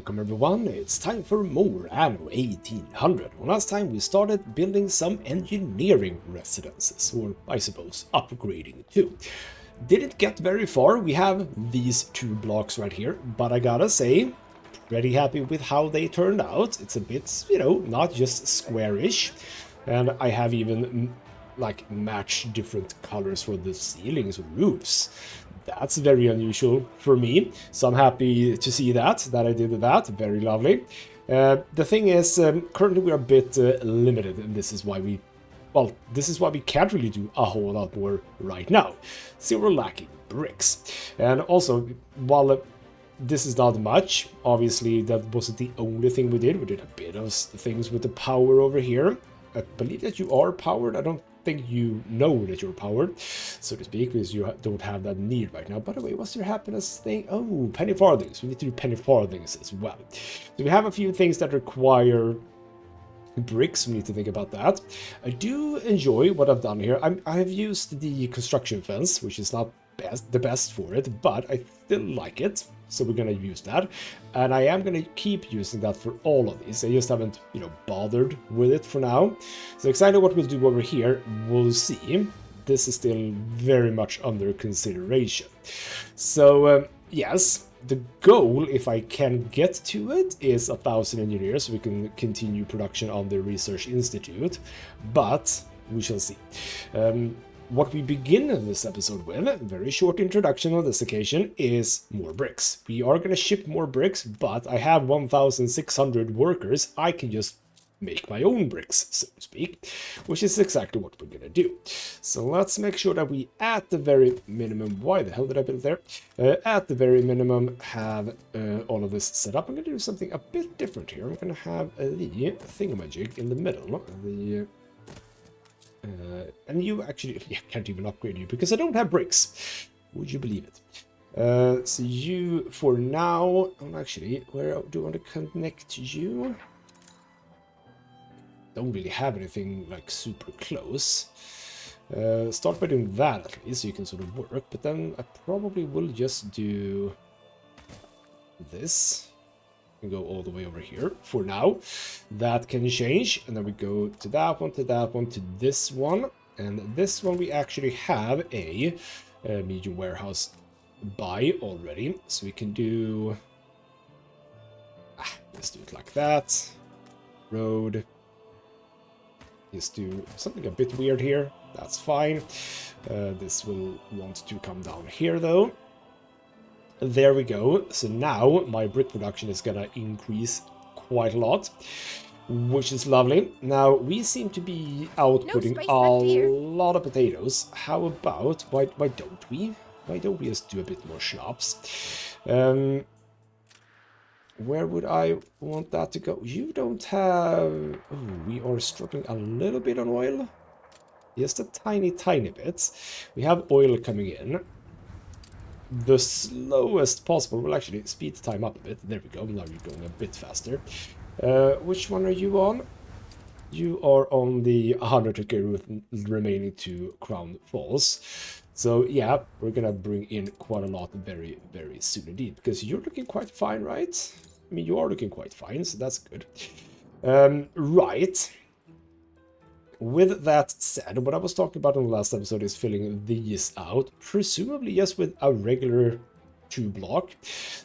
Welcome everyone, it's time for more Anno 1800. Well, last time we started building some engineering residences, or I suppose upgrading too. Didn't get very far, we have these two blocks right here, but I gotta say, pretty happy with how they turned out. It's a bit, you know, not just squarish, and I have even like matched different colors for the ceilings or roofs. That's very unusual for me, so I'm happy to see that I did that. Very lovely. The thing is, currently we're a bit limited, and this is why we can't really do a whole lot more right now. See, we're lacking bricks. And also, while this is not much, obviously that wasn't the only thing we did. We did a bit of things with the power over here. I believe that you are powered. I don't think you know that you're powered, so to speak, because you don't have that need right now. By the way, what's your happiness thing? Oh, penny farthings. We need to do penny farthings as well. So we have a few things that require bricks. We need to think about that. I do enjoy what I've done here. I have used the construction fence, which is not the best for it, but I still like it. So we're gonna use that, and I am gonna keep using that for all of these. I just haven't, you know, bothered with it for now. So excited what we'll do over here. We'll see. This is still very much under consideration. So yes, the goal, if I can get to it, is 1,000 engineers, so we can continue production on the Research Institute. But we shall see. What we begin this episode with, a very short introduction on this occasion, is more bricks. We are going to ship more bricks, but I have 1,600 workers. I can just make my own bricks, so to speak, which is exactly what we're going to do. So let's make sure that we, at the very minimum, why the hell did I build there? At the very minimum, have all of this set up. I'm going to do something a bit different here. I'm going to have the thingamajig in the middle, and you actually can't even upgrade you because I don't have bricks. Would you believe it? So you, for now, actually, where do I want to connect you? Don't really have anything like super close. Start by doing that at least so you can sort of work, but then I probably will just do this. And go all the way over here for now. That can change, and then we go to that one, to that one, to this one, and this one we actually have a medium warehouse by already, so we can do let's do it like that. Road. Let's do something a bit weird here. That's fine. This will want to come down here though. There we go. So now my brick production is gonna increase quite a lot, which is lovely. Now we seem to be outputting a lot of potatoes. How about why don't we? Why don't we just do a bit more schnapps? Where would I want that to go? You don't have... Oh, we are struggling a little bit on oil. Just a tiny bit. We have oil coming in. The slowest possible. We'll actually speed the time up a bit. There we go. Now you're going a bit faster. Which one are you on? You are on the 100 remaining to Crown Falls. So yeah, we're gonna bring in quite a lot very, very soon indeed. Because you're looking quite fine, right? I mean, you are looking quite fine, so that's good. Right. With that said, what I was talking about in the last episode is filling these out, presumably just with a regular 2-block,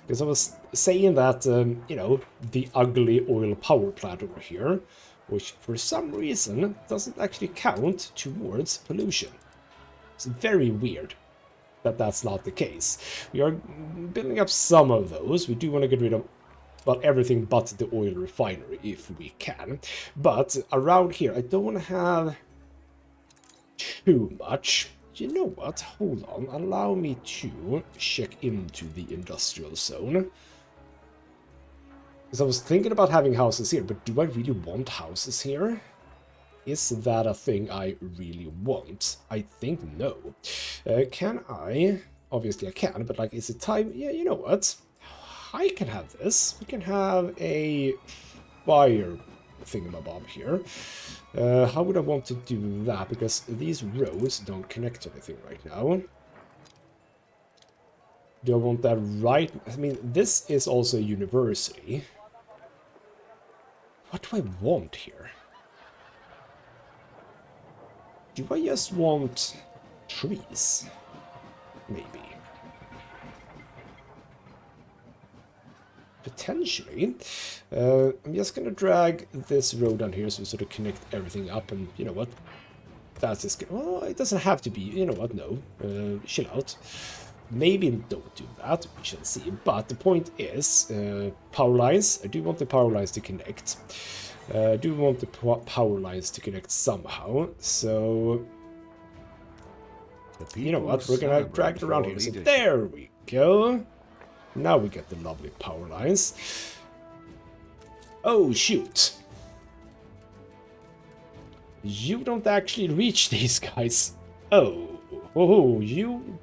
because I was saying that, you know, the ugly oil power plant over here, which for some reason doesn't actually count towards pollution. It's very weird that that's not the case. We are building up some of those. We do want to get rid of everything but the oil refinery if we can. But around here, I don't want to have too much. You know what? Hold on. Allow me to check into the industrial zone. Because I was thinking about having houses here, but do I really want houses here? Is that a thing I really want? I think no. Can I? Obviously I can, but like, is it time? Yeah, you know what? I can have this. We can have a fire thingamabob here. How would I want to do that? Because these roads don't connect to anything right now. Do I want that right? I mean, this is also a university. What do I want here? Do I just want trees? Maybe. Potentially. I'm just gonna drag this road down here so we sort of connect everything up, and you know what? That's just good. Well, it doesn't have to be. You know what? No. Chill out. Maybe don't do that. We shall see. But the point is, power lines. I do want the power lines to connect. I do want the power lines to connect somehow. So, you know what? We're gonna drag it around here. So there we go. Now we get the lovely power lines. Oh, shoot. You don't actually reach these guys. Oh, you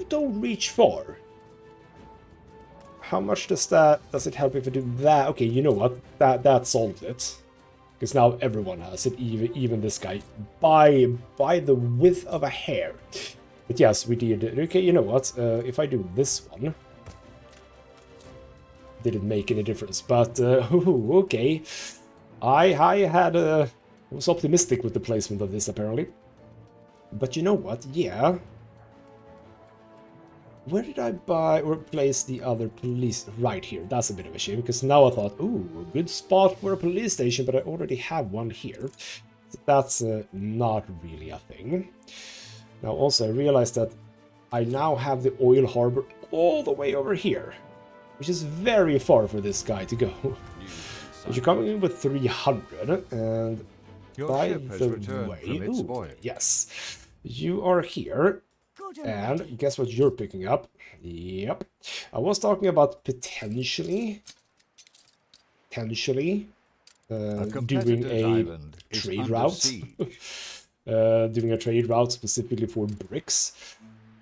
don't reach far. How much does it help if I do that? Okay, you know what? That solves it. Because now everyone has it, even this guy, by the width of a hair. But yes, we did. Okay, you know what? If I do this one, didn't make any difference. But okay, I was optimistic with the placement of this apparently. But you know what? Yeah. Where did I buy or place the other police? Right here. That's a bit of a shame, because now I thought, ooh, a good spot for a police station, but I already have one here. So that's not really a thing. Now also I realized that I now have the oil harbor all the way over here, which is very far for this guy to go. So you're coming in with 300, and by the way, ooh, yes, you are here. And guess what you're picking up? Yep. I was talking about potentially doing a trade route. Doing a trade route specifically for bricks.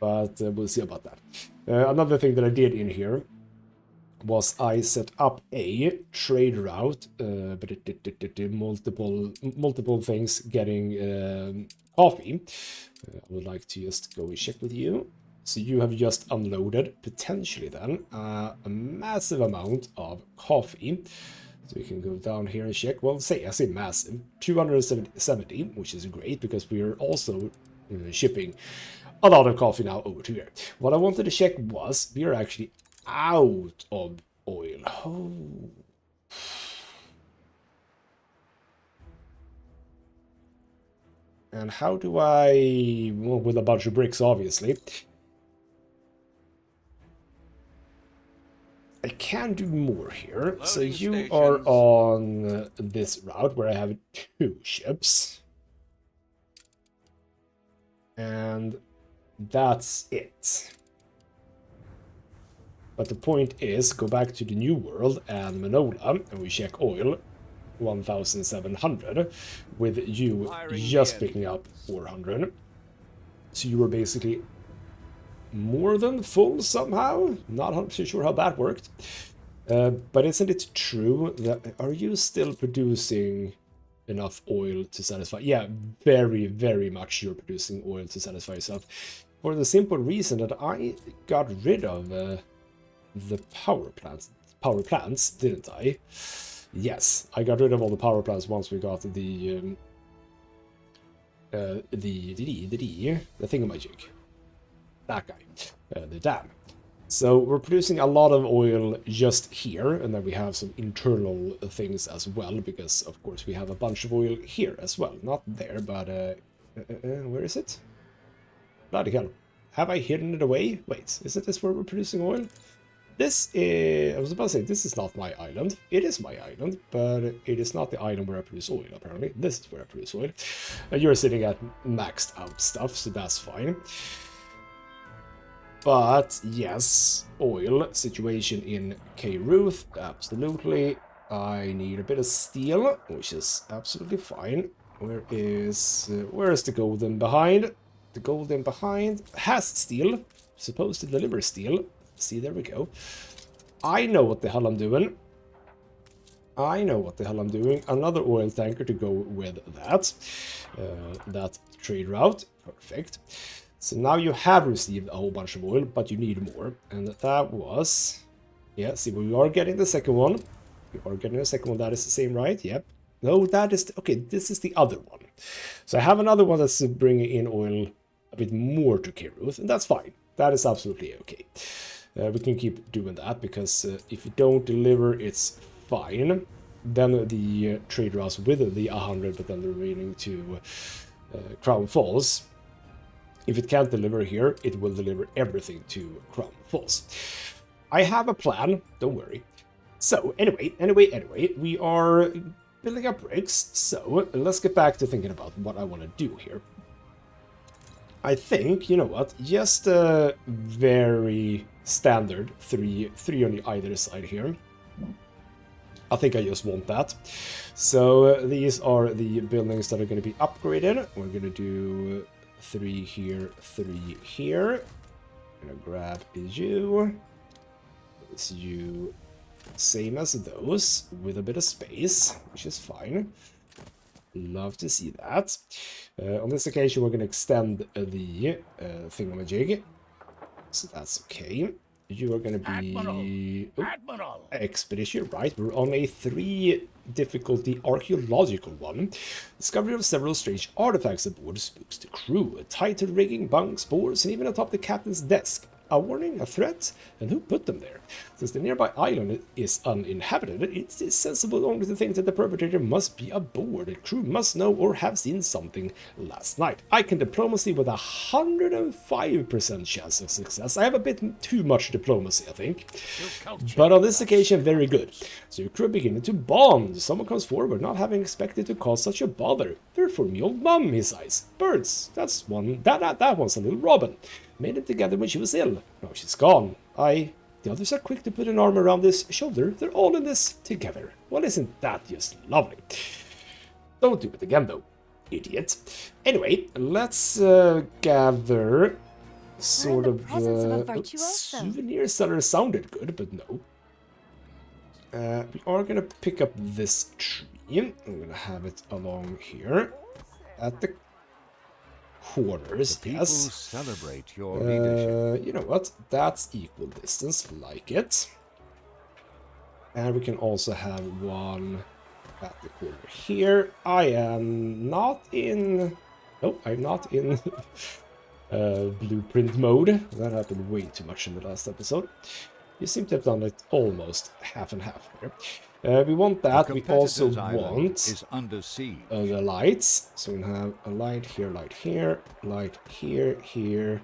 But we'll see about that. Another thing that I did in here was I set up a trade route, but it did multiple things getting coffee. I would like to just go and check with you. So you have just unloaded, potentially then, a massive amount of coffee. So we can go down here and check. Well, I say massive, 270, which is great because we are also shipping a lot of coffee now over to here. What I wanted to check was we are actually out of oil. Oh. And how do I... Well, with a bunch of bricks, obviously. I can do more here. So you are on this route where I have 2 ships. And that's it. But the point is, go back to the New World and Manola, and we check oil. 1,700, with you just picking up 400. So you were basically more than full somehow. Not 100% sure how that worked. But isn't it true that... Are you still producing enough oil to satisfy? Yeah, very, very much you're producing oil to satisfy yourself. For the simple reason that I got rid of the power plants, didn't I? Yes, I got rid of all the power plants once we got the thingamajig. That guy, the dam. So we're producing a lot of oil just here, and then we have some internal things as well, because of course we have a bunch of oil here as well. Not there, but where is it? Bloody hell. Have I hidden it away? Wait, isn't this where we're producing oil? This is... I was about to say, this is not my island. It is my island, but it is not the island where I produce oil, apparently. This is where I produce oil. You're sitting at maxed out stuff, so that's fine. But, yes, oil situation in K-Ruth, absolutely. I need a bit of steel, which is absolutely fine. Where is the golden behind? The golden behind has steel. Supposed to deliver steel. See, there we go. I know what the hell I'm doing. Another oil tanker to go with that. That trade route. Perfect. So now you have received a whole bunch of oil, but you need more. And that was... Yeah, see, we are getting the second one. We are getting the second one. That is the same, right? Yep. No, that is... Okay, this is the other one. So I have another one that's bringing in oil a bit more to Kiruth, and that's fine. That is absolutely okay. We can keep doing that, because if you don't deliver, it's fine. Then the trader house with the 100, but then the remaining to Crown Falls. If it can't deliver here, it will deliver everything to Crown Falls. I have a plan, don't worry. So, anyway, we are building up bricks, so let's get back to thinking about what I want to do here. I think, you know what, just a very standard three on either side here. I think I just want that. So these are the buildings that are going to be upgraded. We're going to do 3 here, 3 here. I'm going to grab you. It's you. Same as those, with a bit of space, which is fine. Love to see that. On this occasion, we're going to extend the thingamajig. So that's okay. You are going to be... Admiral! Expedition, right? We're on a 3 difficulty archaeological one. Discovery of several strange artifacts aboard spooks the crew. A tighter rigging, bunk, spores, and even atop the captain's desk. A warning, a threat, and who put them there? Since the nearby island is uninhabited, it is sensible only to think that the perpetrator must be aboard. The crew must know or have seen something last night. I can diplomacy with 105% chance of success. I have a bit too much diplomacy, I think. But on this occasion, very good. So your crew beginning to bond. Someone comes forward, not having expected to cause such a bother. They're for me old mum, he sighs. Birds, that's one. That one's a little robin. Made them together when she was ill. Now she's gone. The others are quick to put an arm around his shoulder. They're all in this together. Well, isn't that just lovely? Don't do it again, though, idiot. Anyway, let's gather sort of souvenir seller sounded good, but no. We are gonna pick up this tree. I'm gonna have it along here at the corners. Yes. Celebrate your leadership. You know what? That's equal distance, like it. And we can also have one at the corner here. I am not in... No, I'm not in blueprint mode. That happened way too much in the last episode. You seem to have done it almost half and half here. We want that. We also want is under siege. the lights. So we have a light here, light here, light here, here,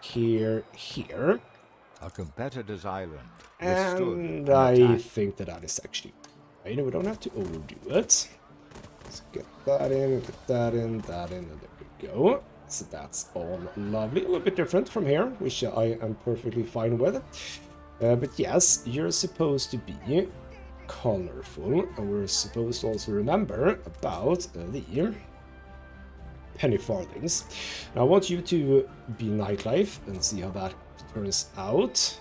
here, here. A competitor's island. And I think that is actually... You know, we don't have to overdo it. Let's get that in, get that in, and there we go. So that's all lovely. A little bit different from here, which I am perfectly fine with. But yes, you're supposed to be colorful, and we're supposed to also remember about the penny farthings. Now I want you to be nightlife and see how that turns out.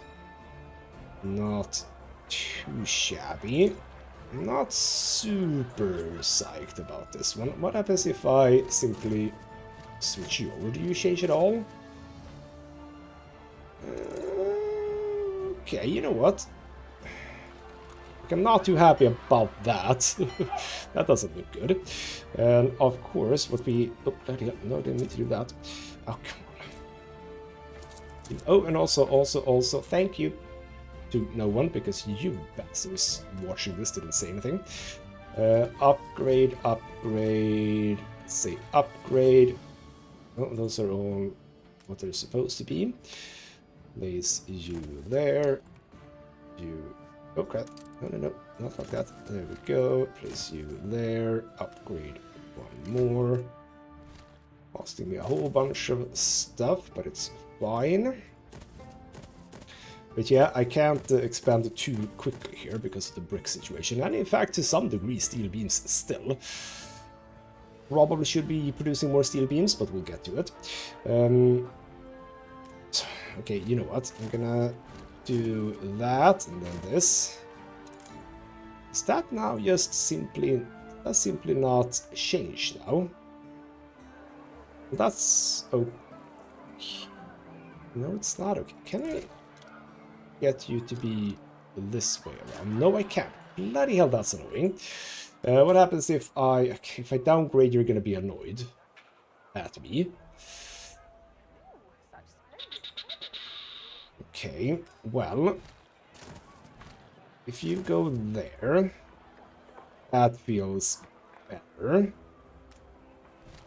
Not too shabby. Not super psyched about this one. What happens if I simply switch you over? Do you change it all? Okay, you know what? I'm not too happy about that. That doesn't look good. And of course, what we... Oh, no, didn't need to do that. Oh, come on. Oh, and also, thank you to no one, because you bastards watching this didn't say anything. Upgrade, say upgrade. Oh, those are all what they're supposed to be. Place you there. You... Oh crap. No, not like that. There we go. Place you there. Upgrade one more. Costing me a whole bunch of stuff, but it's fine. But yeah, I can't expand too quickly here because of the brick situation. And in fact, to some degree, steel beams still. Probably should be producing more steel beams, but we'll get to it. Okay, you know what? I'm gonna do that, and then this. Is that now just simply... That's simply not changed now. That's okay. No, it's not okay. Can I get you to be this way around? No, I can't. Bloody hell, that's annoying. What happens if I downgrade? You're gonna be annoyed at me. Okay, well, if you go there, that feels better.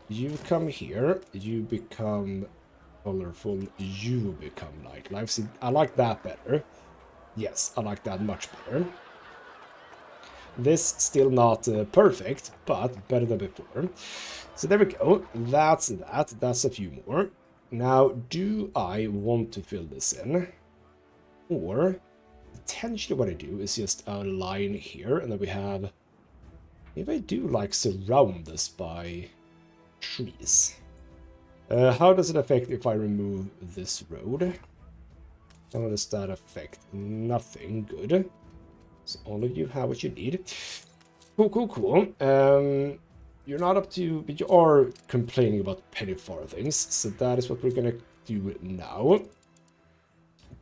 You come here, you become colorful, you become nightlife. See, I like that better. Yes, I like that much better. This still not perfect, but better than before. So there we go. That's that. That's a few more. Now, do I want to fill this in? Or potentially what I do is just a line here, and then we have... If I do like surround this by trees. How does it affect if I remove this road? How does that affect? Nothing. Good. So all of you have what you need. Cool, cool, cool. You're not up to... But you are complaining about petty things. So that is what we're going to do now.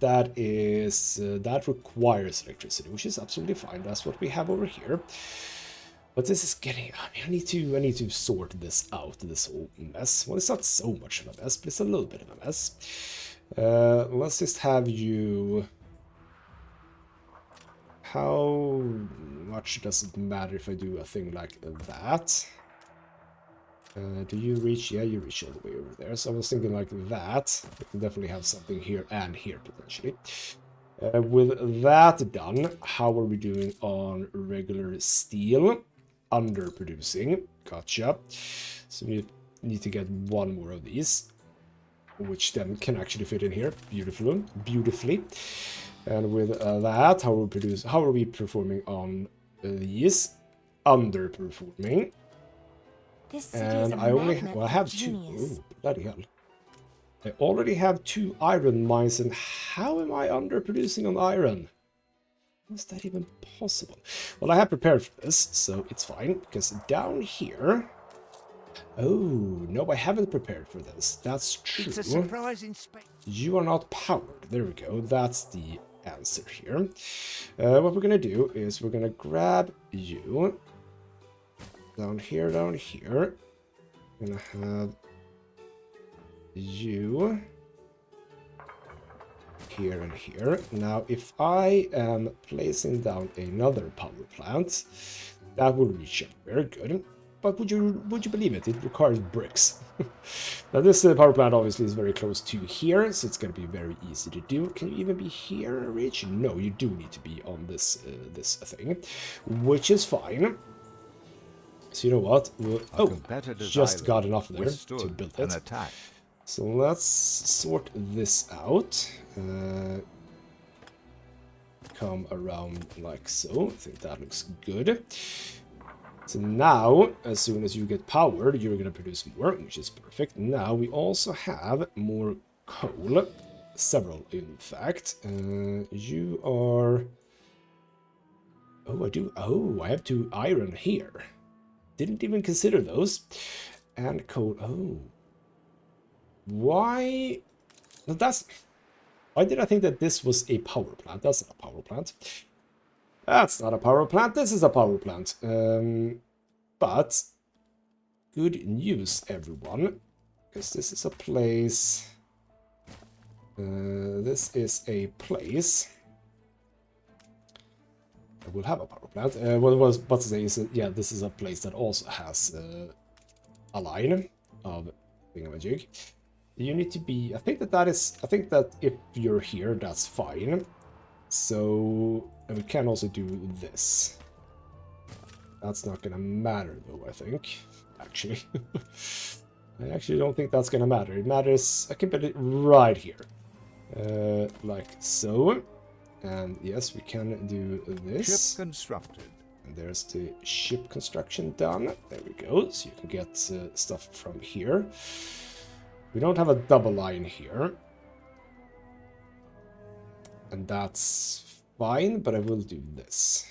That is... that requires electricity, which is absolutely fine. That's what we have over here. But this is getting... I mean, I need to sort this out, this whole mess. Well, it's not so much of a mess, but it's a little bit of a mess. Let's just have you... How much does it matter if I do a thing like that? Do you reach? Yeah, you reach all the way over there. So I was thinking like that. We can definitely have something here and here, potentially. With that done, how are we doing on regular steel? Underproducing. Gotcha. So we need to get one more of these, which then can actually fit in here beautifully. And with that, how are we performing on these? Underperforming. This And I only have two. Ooh, bloody hell. I already have 2 iron mines, and how am I underproducing on iron? How is that even possible? Well, I have prepared for this, so it's fine, because down here... Oh, no, I haven't prepared for this. That's true. It's a surprising space. You are not powered. There we go. That's the answer here. What we're going to do is we're going to grab you down here. I'm going to have you here and here. Now, if I am placing down another power plant, that will reach it. Very good. But would you believe it? It requires bricks. Now this power plant obviously is very close to here, so it's going to be very easy to do. Can you even be here, Rich? No, you do need to be on this this thing, which is fine. So you know what? Just got enough there to build it. So let's sort this out. Come around like so. I think that looks good. So now, as soon as you get powered, you're going to produce more, which is perfect. Now, we also have more coal. Several, in fact. You are... Oh, I do... Oh, I have 2 iron here. Didn't even consider those. And coal... Oh. Why... Well, that's... Why did I think that this was a power plant? That's not a power plant. That's not a power plant. This is a power plant. But good news, everyone, because this is a place. This is a place that will have a power plant. What I was about to say is that, yeah, this is a place that also has a line of thingamajig. You need to be. I think that if you're here, that's fine. So, and we can also do this. That's not gonna matter though, I think. Actually. I actually don't think that's gonna matter. It matters, I can put it right here. Like so. And yes, we can do this. Ship constructed. And there's the ship construction done. There we go. So you can get stuff from here. We don't have a double line here. And that's fine, but I will do this.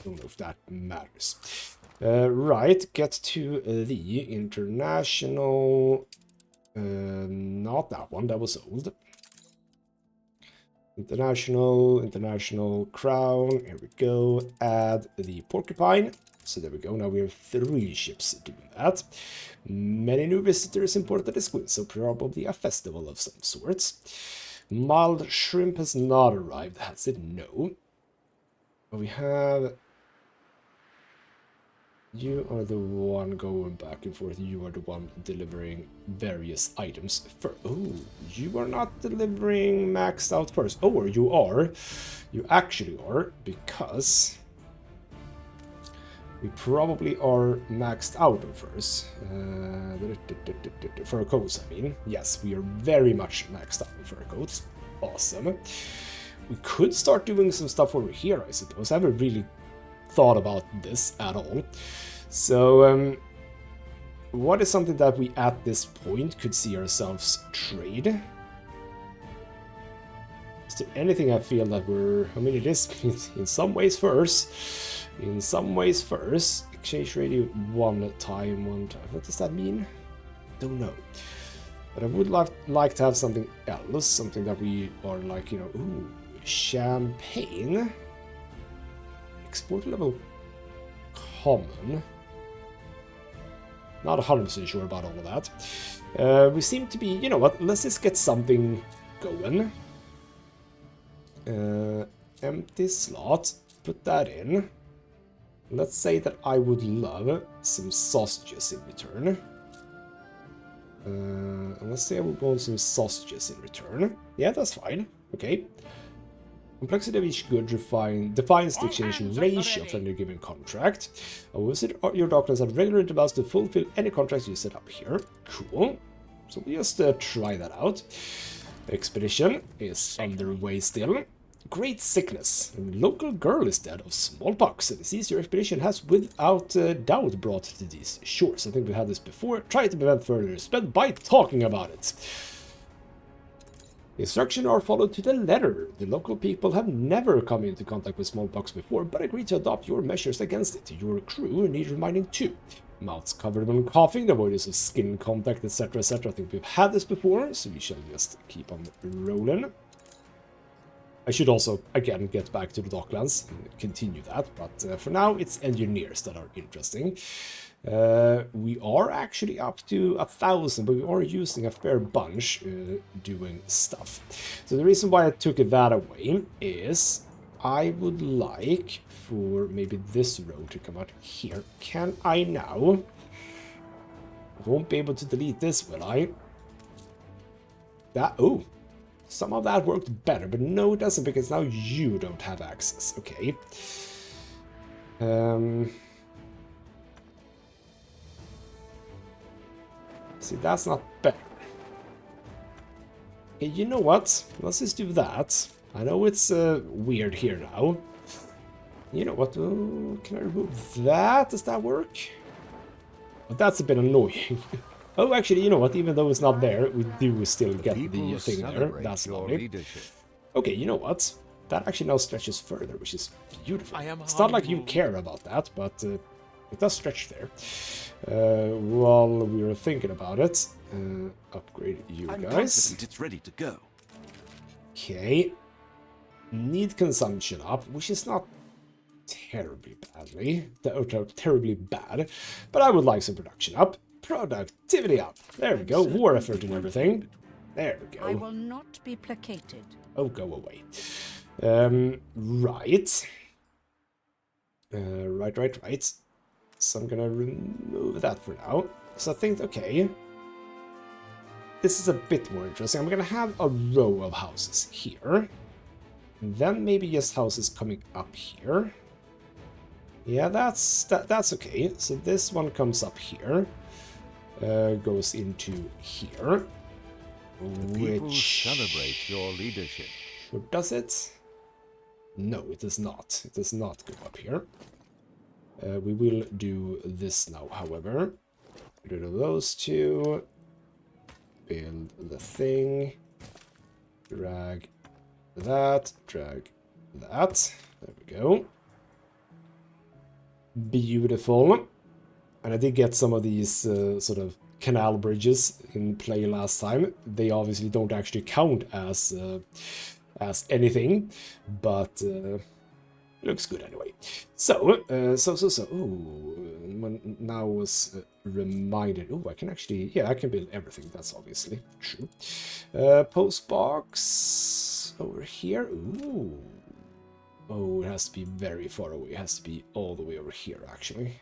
Don't know if that matters. Right, get to the international... not that one, that was old. International crown, here we go, add the porcupine. So there we go, now we have 3 ships doing that. Many new visitors imported this queen, so probably a festival of some sorts. Mild shrimp has not arrived, has it? No. We have... You are the one going back and forth. You are the one delivering various items. Oh, you are not delivering maxed out first. Oh, or you are. You actually are, because we probably are maxed out on first. Fur coats, I mean. Yes, we are very much maxed out on fur coats. Awesome. We could start doing some stuff over here, I suppose. I haven't really thought about this at all. So, what is something that we at this point could see ourselves trade? Is there anything I feel that we're... I mean, it is in some ways first. In some ways first. Exchange radio one time. What does that mean? Don't know. But I would like to have something else. Something that we are like, you know... Ooh, champagne. Export level common. Not 100% sure about all of that. We seem to be, you know what, let's just get something going. Empty slot, put that in. Let's say that I would love some sausages in return. And let's say I would want some sausages in return. Yeah, that's fine. Okay. Complexity of each good defines the exchange ratio of any given contract. A visit your doctors at regular intervals to fulfill any contracts you set up here. Cool. So we just try that out. The expedition is underway still. Great sickness. A local girl is dead of smallpox. The disease your expedition has without doubt brought to these shores. I think we had this before. Try to prevent further spread by talking about it. Instructions are followed to the letter. The local people have never come into contact with smallpox before, but agree to adopt your measures against it. Your crew need reminding too. Mouths covered when coughing, the avoidance of skin contact, etc., etc. I think we've had this before, so we shall just keep on rolling. I should also, again, get back to the docklands and continue that, but for now, it's engineers that are interesting. We are actually up to 1,000, but we are using a fair bunch doing stuff. So the reason why I took that away is I would like for maybe this row to come out here. Can I now? I won't be able to delete this, will I? That, oh, some of that worked better, but no, it doesn't, because now you don't have access. Okay. See, that's not better. Okay, you know what? Let's just do that. I know it's weird here now. You know what? Can I remove that? Does that work? But that's a bit annoying. Oh, actually, you know what? Even though it's not there, we do still get the thing there. That's lovely. Okay, you know what? That actually now stretches further, which is beautiful. It's not like you care about that, but it does stretch there. While we were thinking about it, upgrade you guys. I'm confident it's ready to go. Okay. Need consumption up, which is not terribly terribly bad, but I would like some production up. Productivity up. There we go. War effort and everything. There we go. I will not be placated. Oh, go away. Right. Right. So I'm gonna remove that for now. So I think, okay. This is a bit more interesting. I'm gonna have a row of houses here. Then maybe just houses coming up here. Yeah, that's okay. So this one comes up here. Goes into here. People celebrate your leadership. Or does it? No, it does not. It does not go up here. We will do this now, however. Get rid of those two. Build the thing. Drag that. Drag that. There we go. Beautiful. And I did get some of these sort of canal bridges in play last time. They obviously don't actually count as anything, but looks good anyway. So. Ooh, now was reminded. Oh, I can actually, yeah, I can build everything. That's obviously true. Post box over here. Ooh. Oh, it has to be very far away. It has to be all the way over here, actually.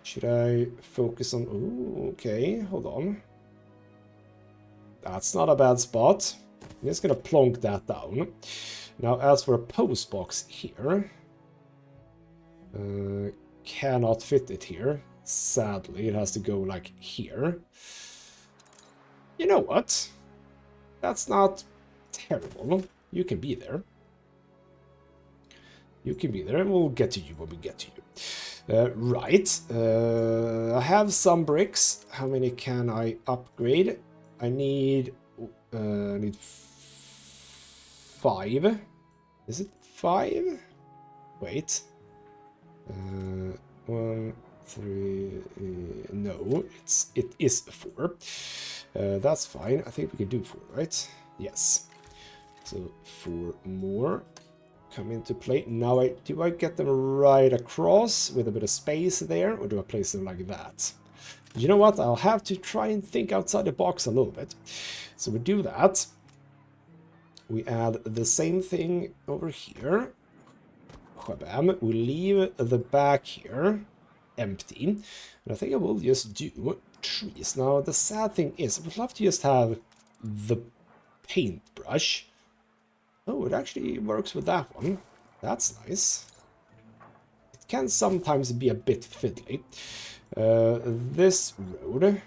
Should I focus on... Ooh, okay, hold on. That's not a bad spot. I'm just gonna plonk that down. Now, as for a post box here... cannot fit it here. Sadly, it has to go, like, here. You know what? That's not terrible. You can be there. You can be there, and we'll get to you when we get to you. Right. I have some bricks. How many can I upgrade? I need 5. Is it 5? Wait. 1, 3. No, it is 4. That's fine. I think we can do 4, right? Yes. So 4 more come into play. Now, do I get them right across with a bit of space there, or do I place them like that? You know what? I'll have to try and think outside the box a little bit. So we do that. We add the same thing over here. Bam. We leave the back here empty. And I think I will just do trees. Now, the sad thing is, I would love to just have the paintbrush. Oh, it actually works with that one. That's nice. It can sometimes be a bit fiddly. This road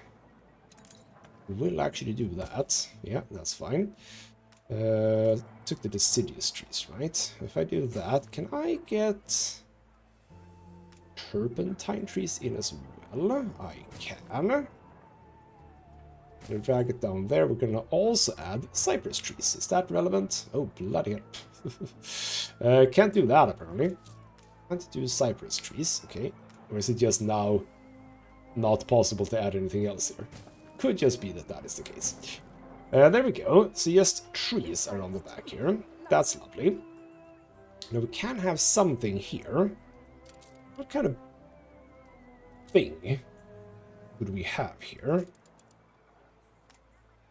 will actually do that. Yeah, that's fine. Took the deciduous trees, right? If I do that, can I get turpentine trees in as well? I can. Gonna drag it down there. We're gonna also add cypress trees. Is that relevant? Oh, bloody hell. Can't do that, apparently. Can't do cypress trees. Okay. Or is it just now not possible to add anything else here? Could just be that that is the case. There we go. So just trees are on the back here. That's lovely. Now we can have something here. What kind of thing would we have here?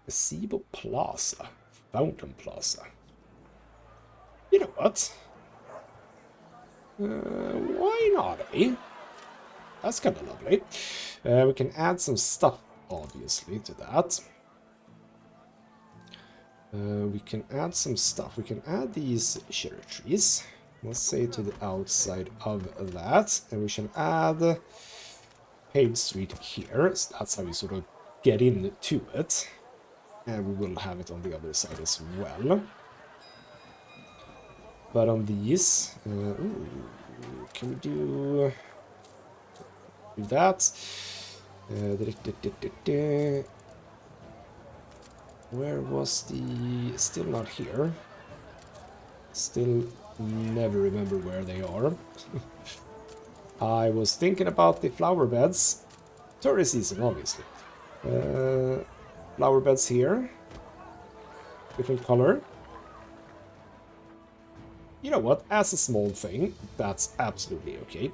Gazebo Plaza. Fountain Plaza. You know what? Why not, eh? That's kind of lovely. We can add some stuff, obviously, to that. We can add some stuff. We can add these cherry trees. Let's say to the outside of that. And we shall add paved street here. So that's how we sort of get into it. And we will have it on the other side as well. But on these, ooh, can we do that? Where was the... Still not here. Still never remember where they are. I was thinking about the flower beds. Tourist season, obviously. Flower beds here. Different color. You know what? As a small thing, that's absolutely okay.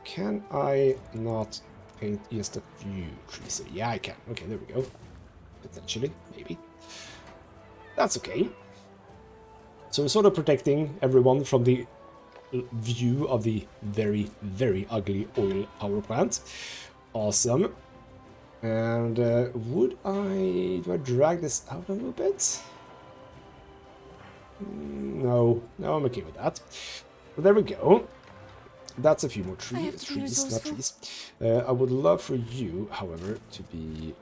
Can I not paint just a few trees? Yeah, I can. Okay, there we go. Potentially, maybe. That's okay. So we're sort of protecting everyone from the view of the very, very ugly oil power plant. Awesome. And do I drag this out a little bit? No, I'm okay with that. But there we go. That's a few more trees, not trees. I would love for you, however, to be...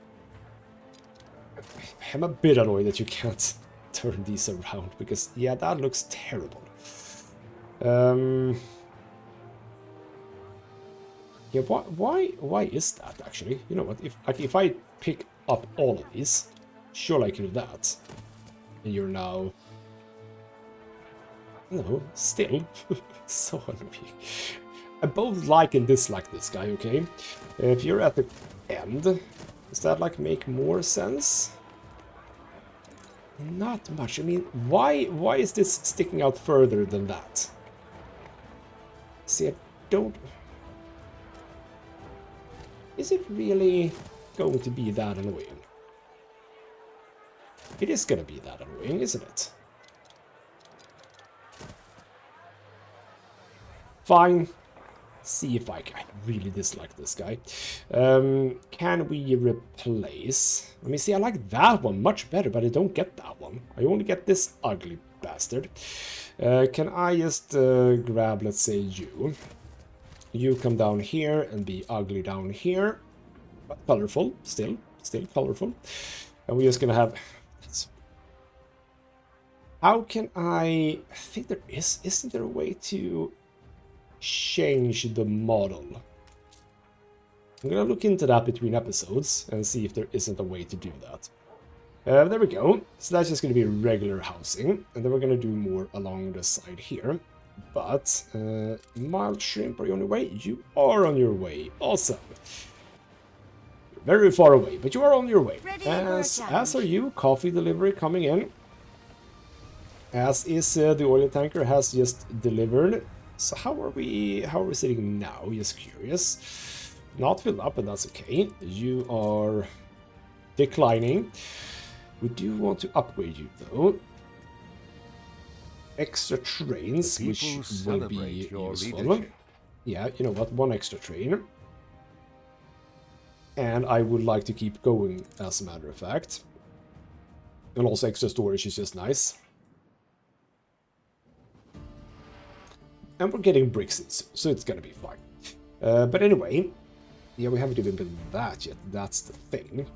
I'm a bit annoyed that you can't turn these around, because, yeah, that looks terrible. Yeah, why is that, actually? You know what, if I pick up all of these, surely I can do that. And you're now... No, still. So annoying. I both like and dislike this guy, okay? If you're at the end, does that like make more sense? Not much. I mean, why is this sticking out further than that? See, I don't... Is it really going to be that annoying? It is going to be that annoying, isn't it? Fine. See if I really dislike this guy. Can we replace? Let me see, I like that one much better, but I don't get that one. I only get this ugly bastard. Can I just grab, let's say, you? You come down here and be ugly down here. But colorful, still colorful. And we're just gonna have... How can I think there isn't there a way to change the model? I'm gonna look into that between episodes and see if there isn't a way to do that. There we go. So that's just gonna be regular housing, and then we're gonna do more along the side here. But mild shrimp, are you on your way? You are on your way. Awesome. You're very far away, but you are on your way. As are you. Coffee delivery coming in. As is the oil tanker has just delivered. So how are we sitting now? Just curious. Not filled up, and that's okay. You are declining. We do want to upgrade you though. Extra trains, which will be useful. Yeah, you know what? One extra train. And I would like to keep going, as a matter of fact. And also extra storage is just nice. And we're getting bricks in soon, so it's gonna be fine. But anyway, yeah, we haven't even built that yet. That's the thing.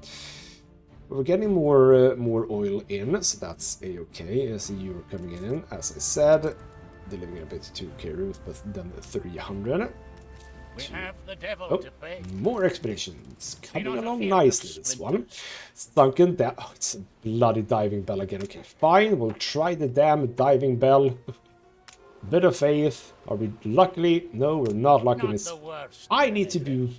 We're getting more oil in, so that's a-okay. I see you're coming in, as I said. Delivering a bit to Kerooth, but then the 300. We have the devil to pay. More expeditions. Coming along nicely, this one. Sunken down. Oh, it's a bloody diving bell again. Okay, fine. We'll try the damn diving bell. Bit of faith. Are we lucky? No, we're not lucky. I need to do...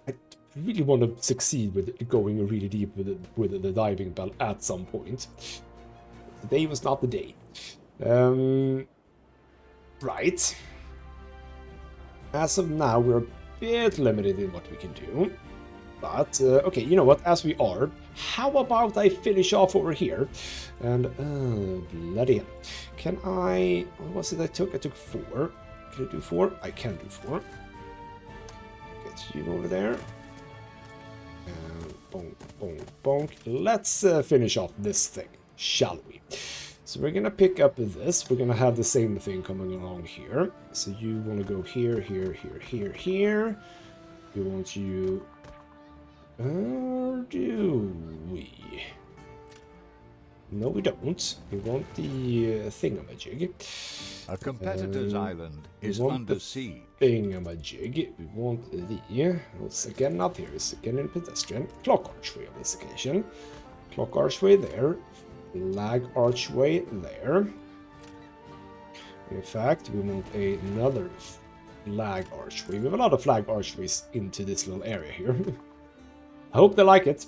I really want to succeed with going really deep with the diving bell at some point. Today was not the day. Right. As of now, we're a bit limited in what we can do. But, okay, you know what? As we are, how about I finish off over here? And, bloody hell. Can I... What was it I took? I took 4. Can I do 4? I can do 4. Get you over there. Bonk, bonk, bonk. Let's finish off this thing, shall we? So we're gonna pick up this. We're gonna have the same thing coming along here. So you want to go here, here, here, here, here. You want you... Or do we? No, we don't. We want the thingamajig. A competitor's island is under siege. Thingamajig. We want the... Once again, not here. It's again in pedestrian. Clock archway on this occasion. Clock archway there. Flag archway there. In fact, we want another flag archway. We have a lot of flag archways into this little area here. I hope they like it.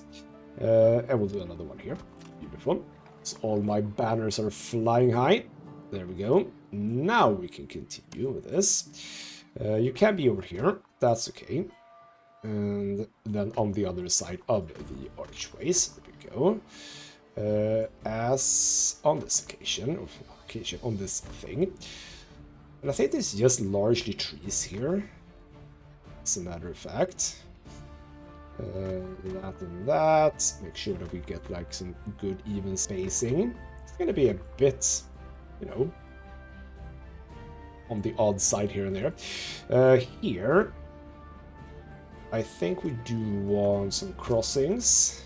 And we'll do another one here. Beautiful. So all my banners are flying high. There we go. Now we can continue with this. You can be over here. That's okay. And then on the other side of the archways. There we go. As on this occasion, on this thing. And I think there's just largely trees here. As a matter of fact. That and that. Make sure that we get like some good even spacing. It's gonna be a bit, you know, on the odd side here and there. Here, I think we do want some crossings.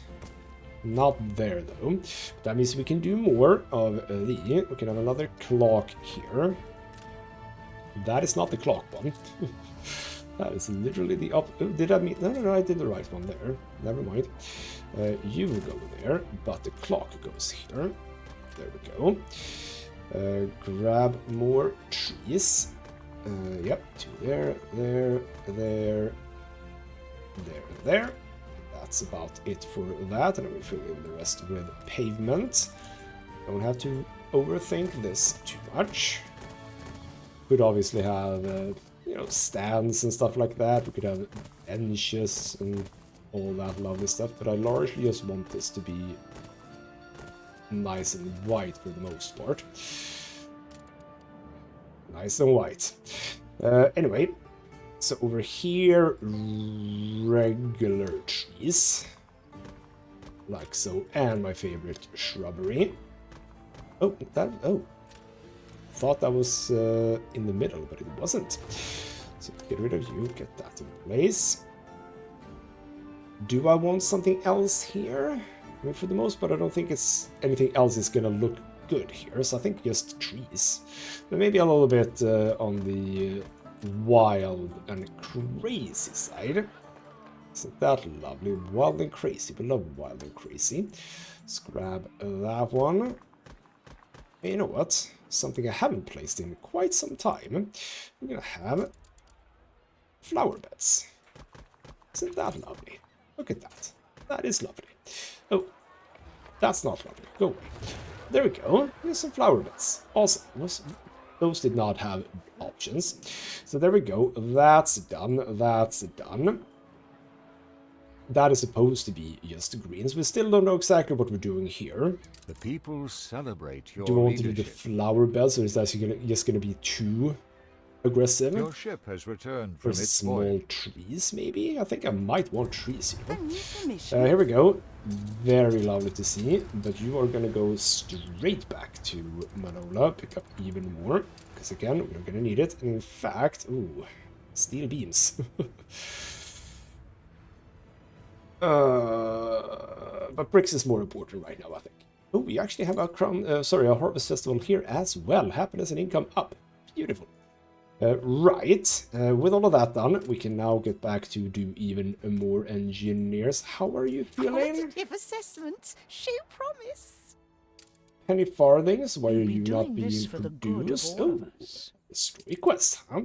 Not there though. That means we can do more of the... We can have another clock here. That is not the clock one. That is literally the up... Oh, did I mean... No, I did the right one there. Never mind. You will go there, but the clock goes here. There we go. Grab more trees. Yep, 2 there, there, there, and there. That's about it for that, and I will fill in the rest with pavement. Don't have to overthink this too much. Could obviously have, you know, stands and stuff like that. We could have benches and all that lovely stuff, but I largely just want this to be nice and white for the most part. Nice and white. Anyway, so over here, regular trees. Like so, and my favorite shrubbery. Oh, thought that was in the middle, but it wasn't. So get rid of you, get that in place. Do I want something else here? I mean, for the most part, I don't think it's anything else is gonna look good here, so I think just trees. But maybe a little bit on the wild and crazy side. Isn't that lovely? Wild and crazy. We love wild and crazy. Let's grab that one. And you know what? Something I haven't placed in quite some time. I'm gonna have flower beds. Isn't that lovely? Look at that. That is lovely. Oh, that's not lovely. Go away. There we go. Here's some flower beds. Awesome. Those did not have options. So there we go. That's done. That's done. That is supposed to be just greens. We still don't know exactly what we're doing here. The people celebrate your Do we want to do leadership. the flower beds, or is that just going to be too aggressive? Your ship has returned Or from is it its small voyage. trees, maybe? I think I might want trees here. I need permission. Here we go. Very lovely to see. But you are going to go straight back to Manola. Pick up even more. Because again, we're going to need it. And in fact, ooh, steel beams. But bricks is more important right now, I think. Oh, we actually have a a harvest festival here as well. Happiness and income up. Beautiful. Right, with all of that done, we can now get back to do even more engineers. How are you feeling? Qualitative assessments, show promise. Penny farthings, why are You'll be you not doing being this for the good of produced? all Oh, of us. story quest, huh?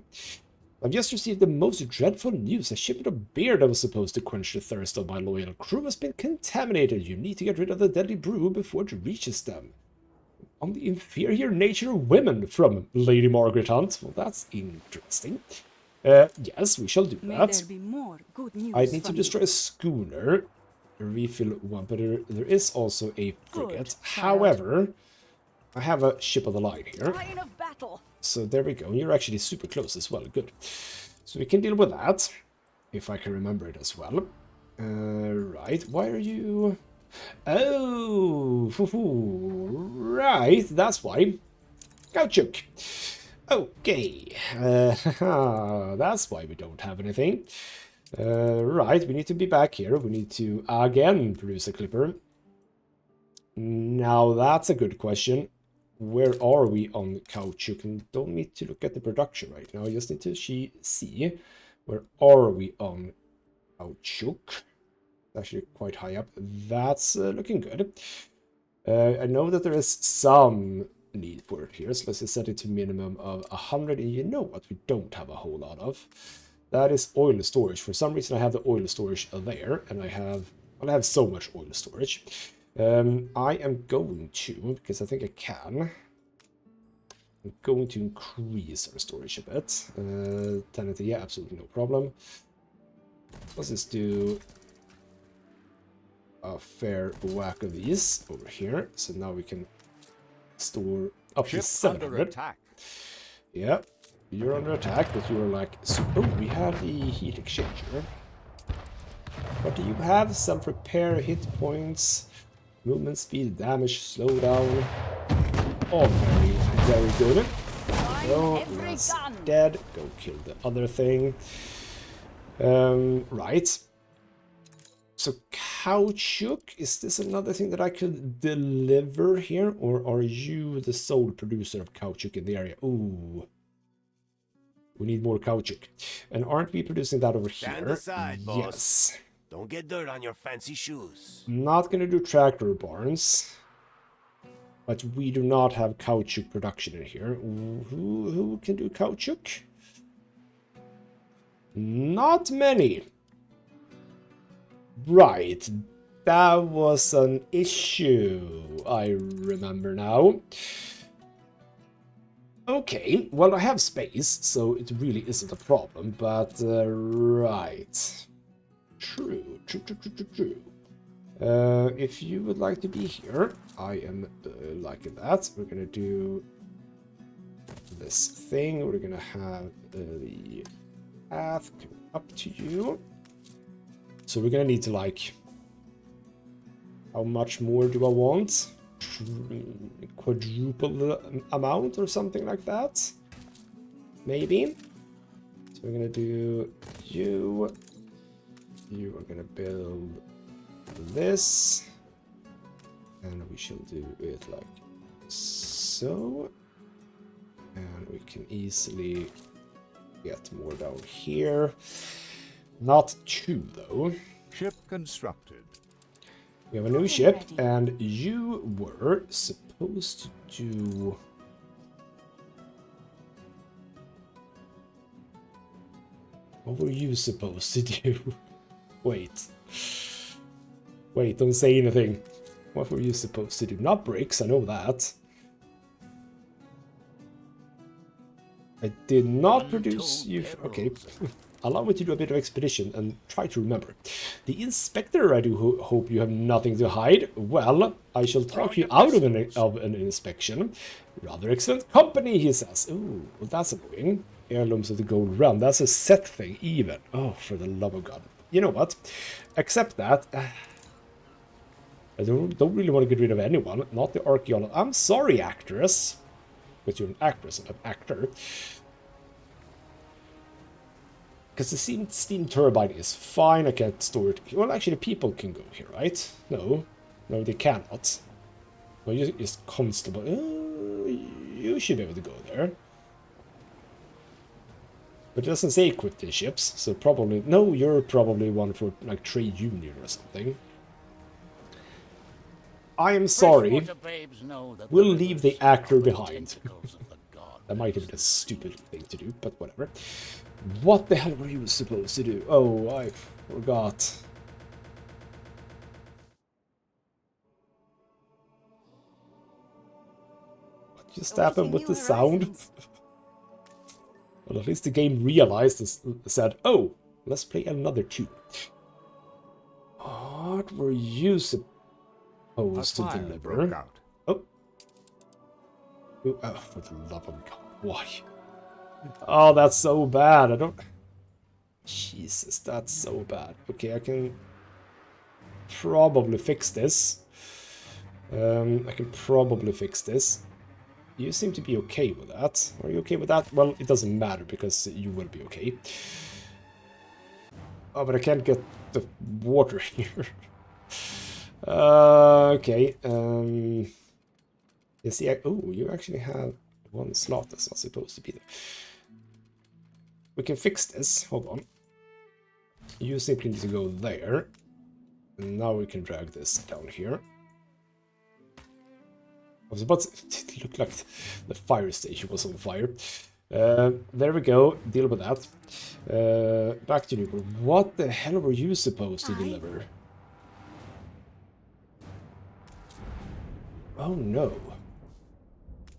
I've just received the most dreadful news. A shipment of beer that was supposed to quench the thirst of my loyal crew has been contaminated. You need to get rid of the deadly brew before it reaches them. On the inferior nature of women from Lady Margaret Hunt. Well, that's interesting. Yes, we shall do May that. there be more good news. I need to from destroy a schooner. Refill one, but there is also a frigate. child. However, I have a ship of the line you. here. Line of battle. So there we go. You're actually super close as well. Good. So we can deal with that, if I can remember it as well. Right. Why are you... Oh, right. That's why. Caoutchouc. Okay. That's why we don't have anything. Right. We need to be back here. We need to, again, produce a clipper. Now, that's a good question. Where are we on caoutchouc? And don't need to look at the production right now. I just need to see where are we on caoutchouc. Actually quite high up. That's looking good. I know that there is some need for it here, so let's just set it to minimum of 100. And you know what we don't have a whole lot of? That is oil storage. For some reason I have the oil storage there, and I have so much oil storage. I am going to, because I think I can, I'm going to increase our storage a bit. 10, yeah, absolutely no problem. Let's just do a fair whack of these over here. So now we can store up to Ship 700. under attack. Yeah, you're under attack, but you're like... So, oh, we have the heat exchanger. What do you have? Self-repair, hit points... Movement speed, damage, slowdown. All very, very good. So, that's dead. Go kill the other thing. Right. So, caoutchouc. Is this another thing that I could deliver here? Or are you the sole producer of caoutchouc in the area? Ooh. We need more caoutchouc. And aren't we producing that over here? Stand aside, boss. Yes. Don't get dirt on your fancy shoes. Not gonna do tractor barns. But we do not have caoutchouc production in here. Who can do caoutchouc? Not many. Right. That was an issue, I remember now. Okay, well, I have space, so it really isn't a problem, but right. True. If you would like to be here, I am liking that. We're gonna do this thing. We're gonna have the path come up to you. So we're gonna need to, like, how much more do I want? Quadruple the amount or something like that? Maybe. So we're gonna do you. You are gonna build this. And we shall do it like so. And we can easily get more down here. Not two, though. Ship constructed. We have a new ship, and you were supposed to do... What were you supposed to do? Wait. Wait, don't say anything. What were you supposed to do? Not bricks, I know that. I did not produce you... Okay. Allow me to do a bit of expedition and try to remember. The inspector, I do hope you have nothing to hide. Well, I shall talk you out of an inspection. Rather excellent company, he says. Ooh, well, that's annoying. Heirlooms of the Gold Realm. That's a set thing, even. Oh, for the love of God. You know what? Except that... I don't really want to get rid of anyone. Not the archaeologist. I'm sorry, actress. But you're an actress and an actor. Because the steam turbine is fine, I can't store it. Well, actually, people can go here, right? No, they cannot. No, you're just constable. You should be able to go there. But it doesn't say equip the ships, so probably... No, you're probably one for, like, trade union or something. I am sorry. We'll leave the actor behind. That might have been a stupid thing to do, but whatever. What the hell were you supposed to do? Oh, I forgot. What just happened with the sound? Well, at least the game realized and said, oh, let's play another tune. What were you supposed to deliver? Oh. Oh, for the love of God, why? Oh, that's so bad. I don't... Jesus, that's so bad. Okay, I can probably fix this. I can probably fix this. You seem to be okay with that. Are you okay with that? Well, it doesn't matter because you will be okay. Oh, but I can't get the water here. Okay. You see, oh, you actually have one slot that's not supposed to be there. We can fix this. Hold on. You simply need to go there. And now we can drag this down here. I was about to... It looked like the fire station was on fire. There we go. Deal with that. Back to you. What the hell were you supposed to deliver? Oh no.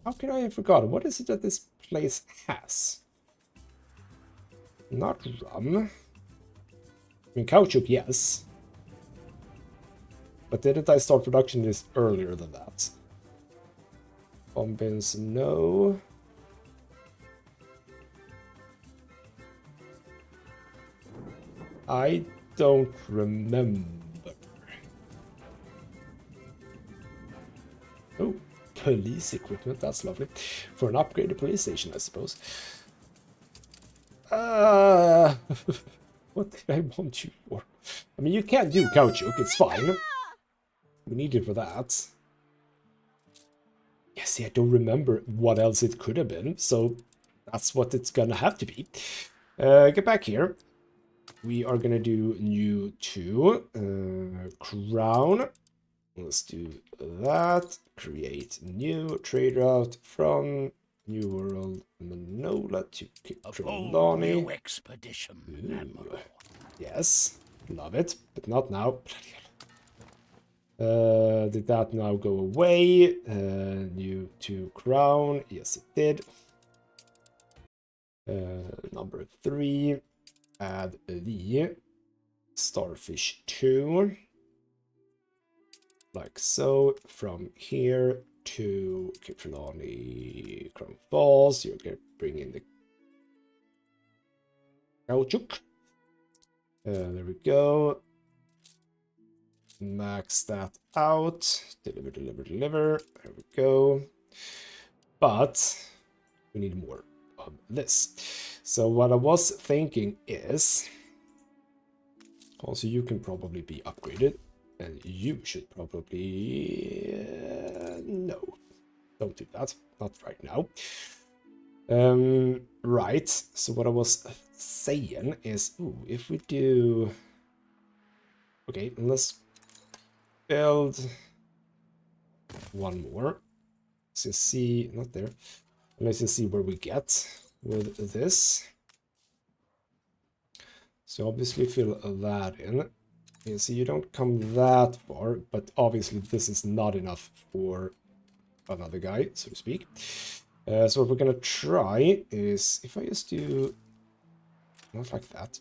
How could I have forgotten? What is it that this place has? Not rum. I mean, caoutchouc, yes. But didn't I start production this earlier than that? Bombins, no. I don't remember. Oh, police equipment, that's lovely. For an upgraded police station, I suppose. What did I want you for? I mean, you can do caoutchouc, it's fine. We need it for that. Yeah, see, I don't remember what else it could have been, so that's what it's gonna have to be. Get back here. We are gonna do new 2. Crown. Let's do that. Create new trade route from New World Manola to A bold Trelawney. new expedition, Admiral. Yes, love it, but not now. Did that now go away? New to crown. Yes, it did. Number 3. Add the starfish 2. Like so. From here to Cape Trelawney, Crown Falls. You're going to bring in the caoutchouc. There we go. Max that out. Deliver, deliver, deliver. There we go. But we need more of this. So what I was thinking is, also you can probably be upgraded, and you should probably no, don't do that, not right now. Right, so what I was saying is, ooh, if we do, okay, let's build one more. Let's see, not there. Let's just see where we get with this. So obviously fill that in. You see, you don't come that far, but obviously this is not enough for another guy, so to speak. So what we're gonna try is, if I just do not like that,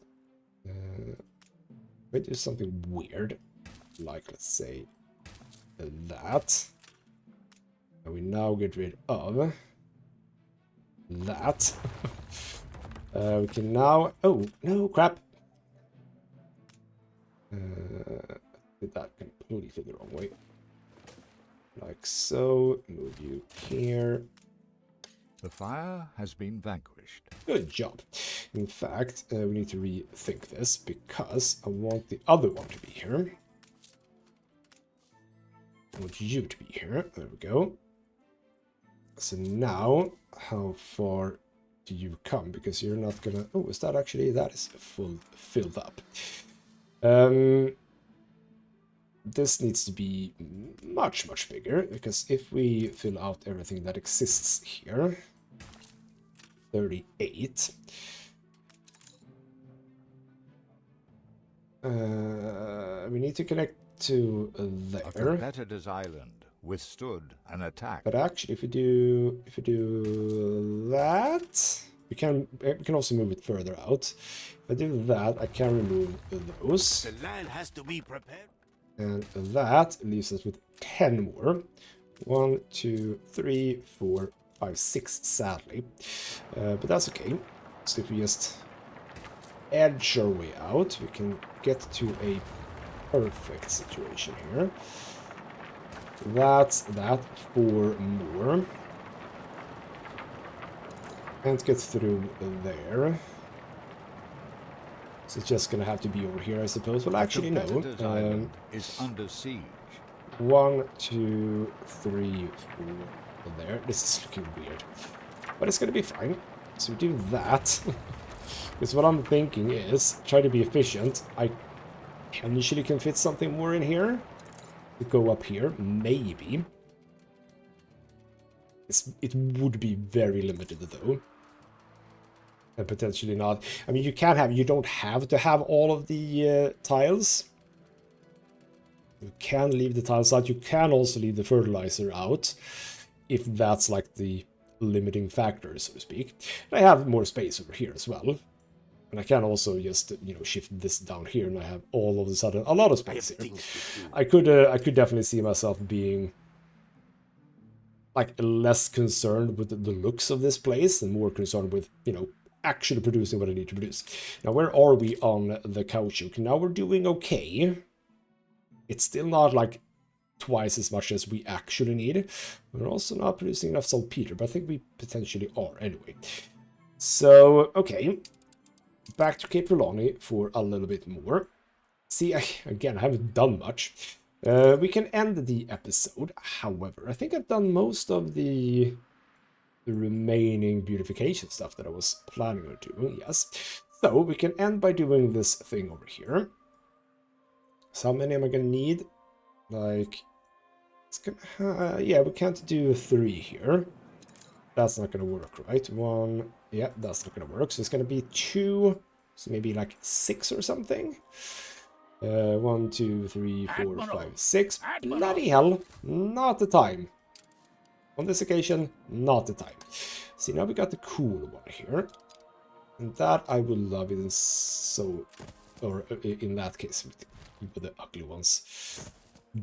we do something weird, like let's say that, and we now get rid of that. We can now, oh no, crap. Did that completely the wrong way. Like so, move you here. The fire has been vanquished. Good job. In fact, we need to rethink this because I want the other one to be here. I want you to be here. There we go. So now, how far do you come? Because you're not gonna... Oh, is that actually... That is filled up. This needs to be much, much bigger, because if we fill out everything that exists here, 38, we need to connect to there. A competitor's island withstood an attack. But actually, if we do that, we can also move it further out. If I do that, I can remove those. The land has to be prepared. And that leaves us with 10 more. 1, 2, 3, 4, 5, 6, sadly. But that's okay. So if we just edge our way out, we can get to a perfect situation here. That's that. 4 more. Can't get through there. So it's just gonna have to be over here, I suppose. Well, actually, no. Island is under siege. 1, 2, 3, 4. There. This is looking weird, but it's gonna be fine. So we do that. Because what I'm thinking is try to be efficient. I potentially can fit something more in here. To go up here, maybe. It would be very limited though. And potentially not. I mean, you don't have to have all of the tiles. You can leave the tiles out. You can also leave the fertilizer out, if that's like the limiting factor, so to speak. And I have more space over here as well. And I can also just, you know, shift this down here, and I have all of a sudden a lot of space here. I could definitely see myself being like less concerned with the looks of this place and more concerned with, you know, actually producing what I need to produce. Now, where are we on the caoutchouc? Now we're doing okay. It's still not like twice as much as we actually need. We're also not producing enough saltpeter, but I think we potentially are anyway. So, okay. Back to Cape Trelawney for a little bit more. See, again, I haven't done much. We can end the episode. However, I think I've done most of the remaining beautification stuff that I was planning on doing, yes. So we can end by doing this thing over here. So how many am I going to need? Like It's gonna, yeah, we can't do 3 here. That's not gonna work, right? 1, yeah, that's not gonna work. So it's gonna be 2, so maybe like 6 or something. 1, 2, 3, 4, Admiral. 5, 6. Admiral. Bloody hell, not the time. On this occasion, not the time. See, now we got the cool one here. And that I would love it so... Or in that case, with the ugly ones.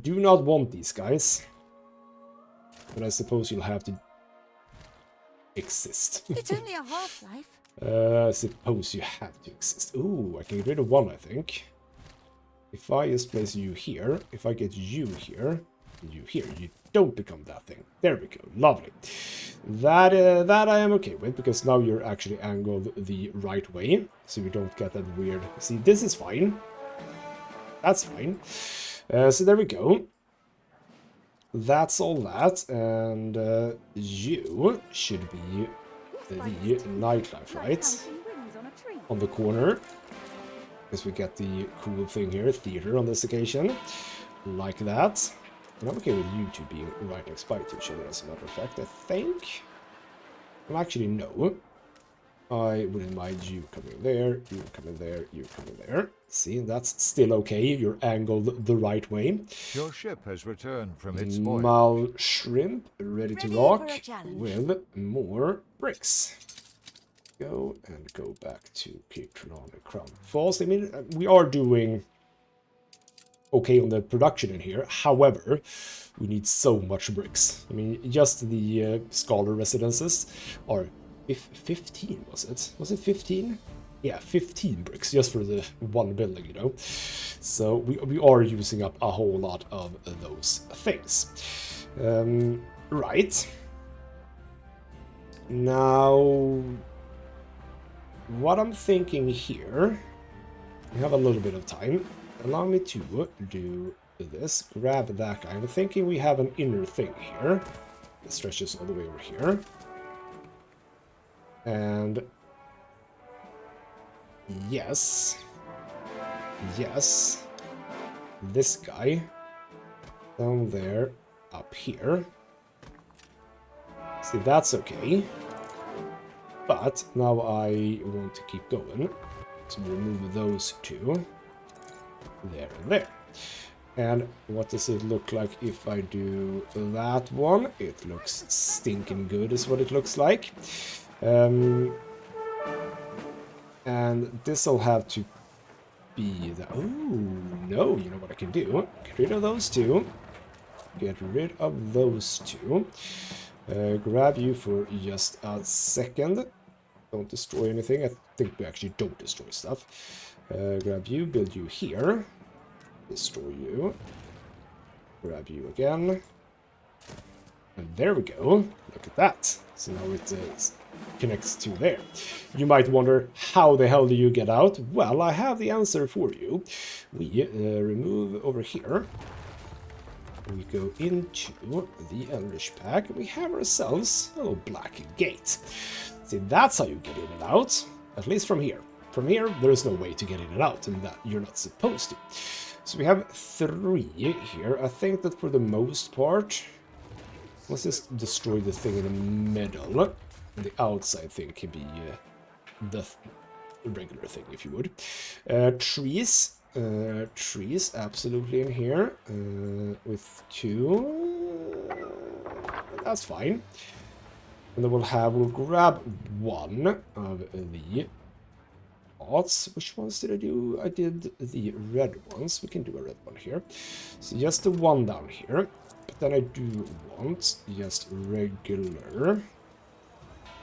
Do not want these guys. But I suppose you'll have to exist. It's only a half-life. I suppose you have to exist. Ooh, I can get rid of 1, I think. If I just place you here, if I get you here, and you here, you don't become that thing. There we go. Lovely. That I am okay with, because now you're actually angled the right way, so you don't get that weird... See, this is fine. That's fine. So there we go. That's all that, and you should be the nightlife, right? On the corner. Because we get the cool thing here, theater on this occasion. Like that. And I'm okay with you two being right next by each other, as a matter of fact, I think. Well, actually, no. I wouldn't mind you coming there, you coming there, you coming there. See, that's still okay. You're angled the right way. Your ship has returned from its voyage. Mal shrimp, ready to rock for a challenge. with more bricks. Go back to Cape Tron and Crown Falls. I mean, we are doing okay on the production in here. However, we need so much bricks. I mean, just the scholar residences are 15, was it? Was it 15? Yeah, 15 bricks just for the one building, you know. So we are using up a whole lot of those things. Right. Now, what I'm thinking here, we have a little bit of time. Allow me to do this. Grab that guy. I'm thinking we have an inner thing here. It stretches all the way over here. And yes, this guy down there, up here. See, that's okay. But now I want to keep going. So remove those two. There and there. And what does it look like if I do that one? It looks stinking good is what it looks like. And this will have to be the... Oh, no, you know what I can do? Get rid of those two. Get rid of those two. Grab you for just a second. Don't destroy anything. I think we actually don't destroy stuff. Grab you, build you here. Destroy you. Grab you again. And there we go. Look at that. So now it connects to there. You might wonder, how the hell do you get out? Well, I have the answer for you. We remove over here. We go into the Eldritch Pack. We have ourselves a little black gate. See, that's how you get in and out. At least from here. From here, there is no way to get in and out, and that you're not supposed to. So we have 3 here. I think that for the most part... Let's just destroy the thing in the middle. The outside thing can be the regular thing, if you would. Trees. Trees, absolutely in here. With 2. That's fine. And then we'll grab 1 of the pots. Which ones did I do? I did the red ones. We can do a red one here. So just the 1 down here. But then I do want just regular.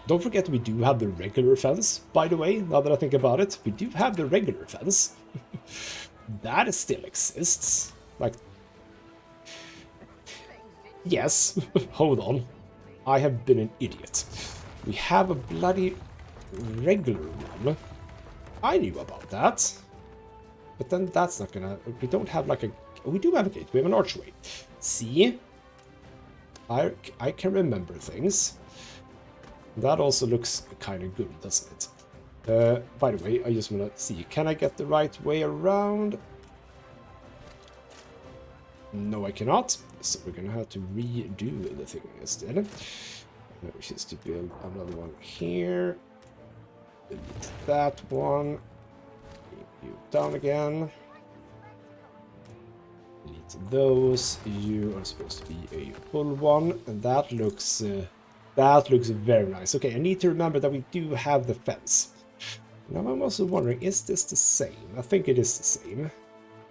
Don't forget we do have the regular fence, by the way, now that I think about it. We do have the regular fence. That still exists. Like, yes, hold on. I have been an idiot. We have a bloody regular one. I knew about that. But then that's not gonna... We don't have like a... We do have a gate. We have an archway. See? I can remember things. That also looks kind of good, doesn't it? By the way, I just want to see. Can I get the right way around? No, I cannot. So we're gonna have to redo the thing instead. Which is to build another one here. Delete that one. Bring you down again. Delete those. You are supposed to be a full one, and that looks very nice. Okay, I need to remember that we do have the fence. Now I'm also wondering, is this the same? I think it is the same.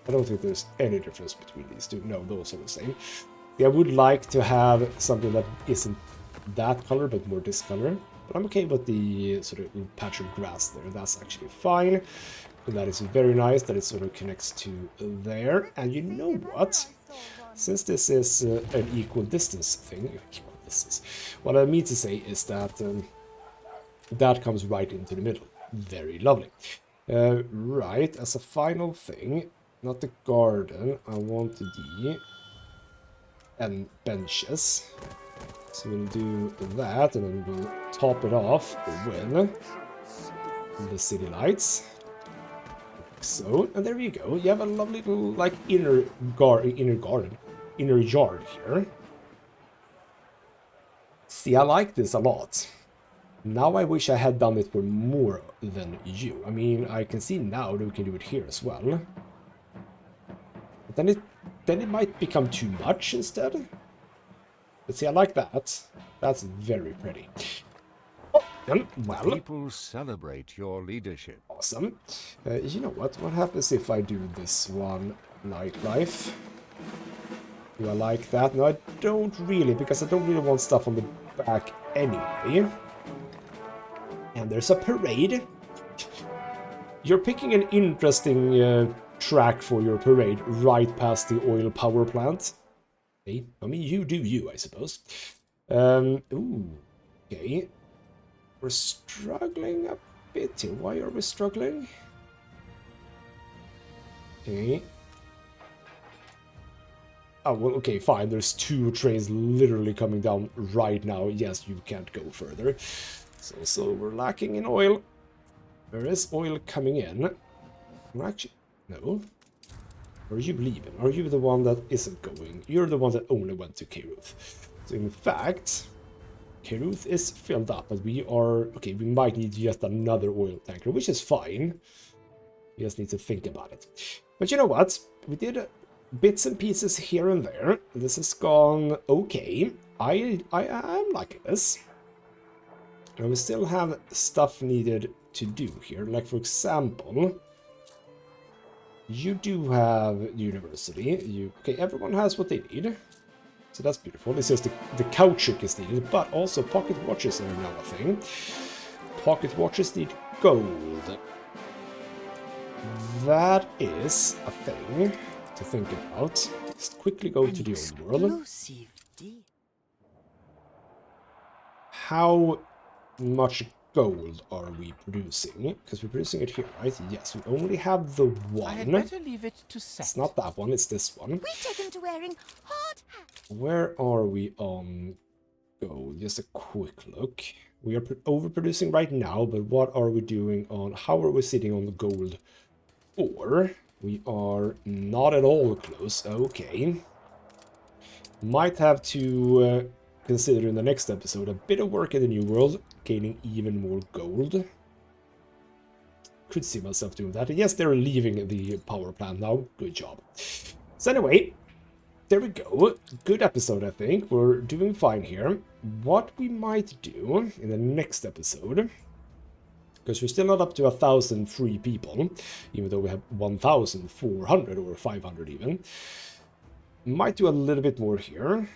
I don't think there's any difference between these two. No, those are the same. Yeah, I would like to have something that isn't that color, but more this color. But I'm okay with the sort of patch of grass there. That's actually fine. And that is very nice that it sort of connects to there. And you know what? Since this is an equal distance thing, what I mean to say is that that comes right into the middle. Very lovely. Right, as a final thing, not the garden, I want the benches. So we'll do that, and then we'll top it off with the city lights. Like so, and there you go. You have a lovely little, like, inner yard here. See, I like this a lot. Now I wish I had done it for more than you. I mean, I can see now that we can do it here as well. But then it might become too much instead. But see, I like that. That's very pretty. Oh, then, well, People celebrate your leadership. awesome. You know what? What happens if I do this one, nightlife? Do I like that? No, I don't really, because I don't really want stuff on the back anyway. And there's a parade. You're picking an interesting track for your parade right past the oil power plant. Okay. I mean, you do you, I suppose. Ooh. Okay. We're struggling a bit here. Why are we struggling? Okay. Oh, well, okay, fine. There's 2 trains literally coming down right now. Yes, you can't go further. So we're lacking in oil. There is oil coming in. Actually, no. Or are you leaving? Are you the one that isn't going? You're the one that only went to Kairuth. So in fact, Kairuth is filled up, but we are... Okay, we might need just another oil tanker, which is fine. We just need to think about it. But you know what? We did bits and pieces here and there. This has gone okay. I'm liking this. And we still have stuff needed to do here. Like, for example, you do have university. Okay, everyone has what they need. So that's beautiful. It's just the caoutchouc is needed, but also pocket watches are now a thing. Pocket watches need gold. That is a thing to think about. Just quickly go to the old world. Exclusive deal. How much gold are we producing? Because we're producing it here, right? Yes, we only have the one. I had better leave it to set. It's not that one, it's this one. We take him to wearing hard hats. Where are we on gold? Just a quick look. We are overproducing right now, but what are we doing on... How are we sitting on the gold ore? We are not at all close. Okay. Might have to consider in the next episode a bit of work in the New World, gaining even more gold. Could see myself doing that. Yes, they're leaving the power plant now. Good job. So anyway, there we go. Good episode, I think. We're doing fine here. What we might do in the next episode, because we're still not up to 1,000 free people, even though we have 1,400 or 500 even. Might do a little bit more here.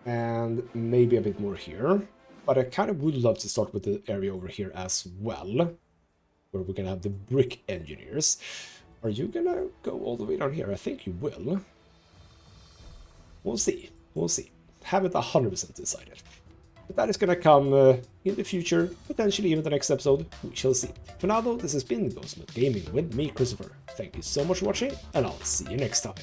And maybe a bit more here. But I kind of would love to start with the area over here as well, where we're going to have the brick engineers. Are you going to go all the way down here? I think you will. We'll see. We'll see. Haven't 100% decided. But that is going to come in the future, potentially even the next episode. We shall see. For now, though, this has been ghostmutgaming with me, Christopher. Thank you so much for watching, and I'll see you next time.